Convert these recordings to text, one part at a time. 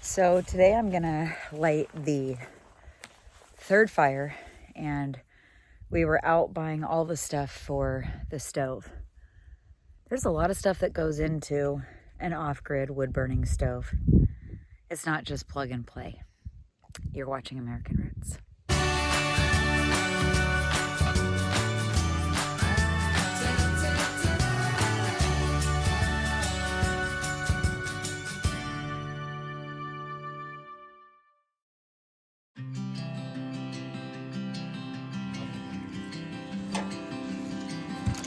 So today I'm gonna light the third fire, and we were out buying all the stuff for the stove. There's a lot of stuff that goes into an off-grid wood-burning stove. It's not just plug and play. You're watching American Roots.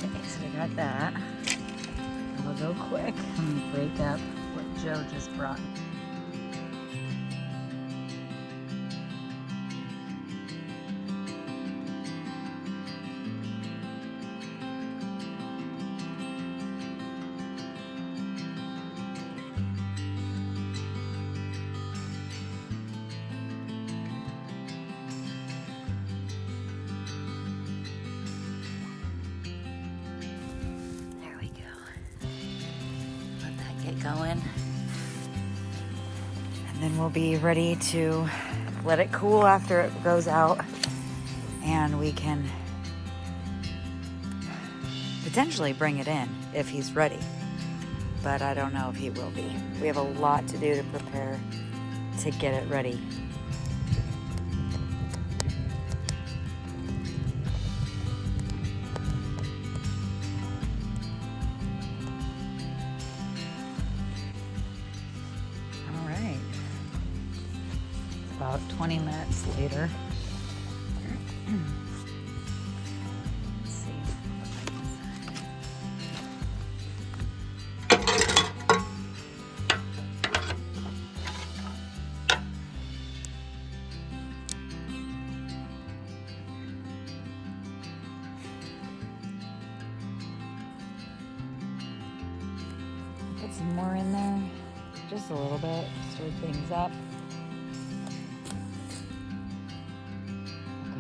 Okay, so we got that. I'll go quick. Let me break up what Joe just brought. Going, and then we'll be ready to let it cool after it goes out, and we can potentially bring it in if he's ready, but I don't know if he will be. We have a lot to do to prepare to get it ready. About 20 minutes later. Let's see. Put some more in there, just a little bit, stir things up.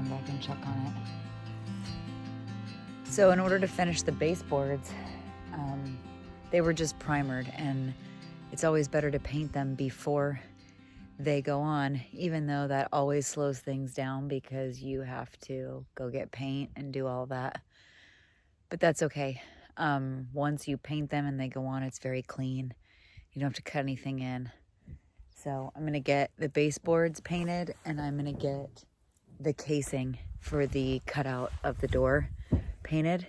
Back and check on it. So in order to finish the baseboards, they were just primered, and it's always better to paint them before they go on, even though that always slows things down because you have to go get paint and do all that. But that's okay. Once you paint them and they go on, it's very clean. You don't have to cut anything in. So I'm gonna get the baseboards painted, and I'm gonna get the casing for the cutout of the door painted,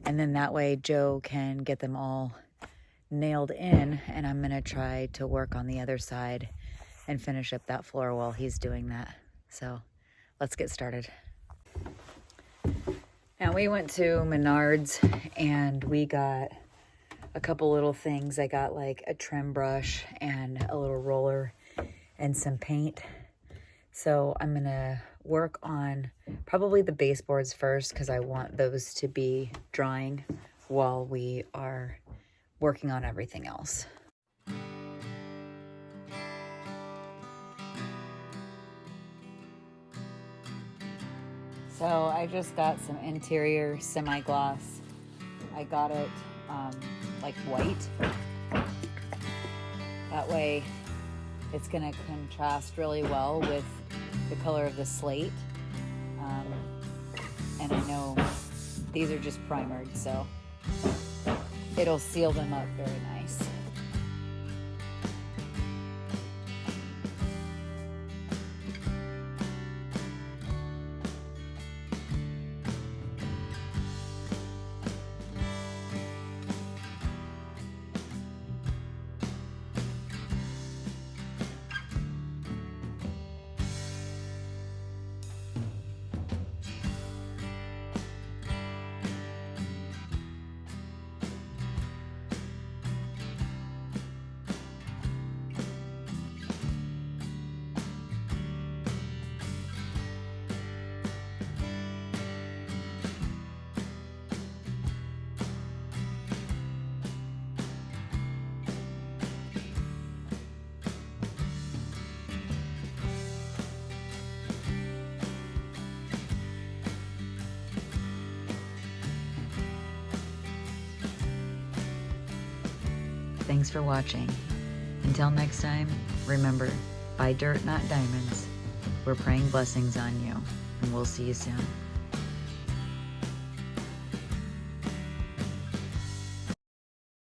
and then that way Joe can get them all nailed in, and I'm gonna try to work on the other side and finish up that floor while he's doing that. So let's get started. Now we went to Menards and we got a couple little things. I got like a trim brush and a little roller and some paint. So I'm gonna work on probably the baseboards first because I want those to be drying while we are working on everything else. So I just got some interior semi-gloss. I got it like white. That way it's gonna contrast really well with the color of the slate. And I know these are just primered, so it'll seal them up very nice. Thanks for watching, and Until next time, remember, buy dirt, not diamonds. We're praying blessings on you, and we'll see you soon.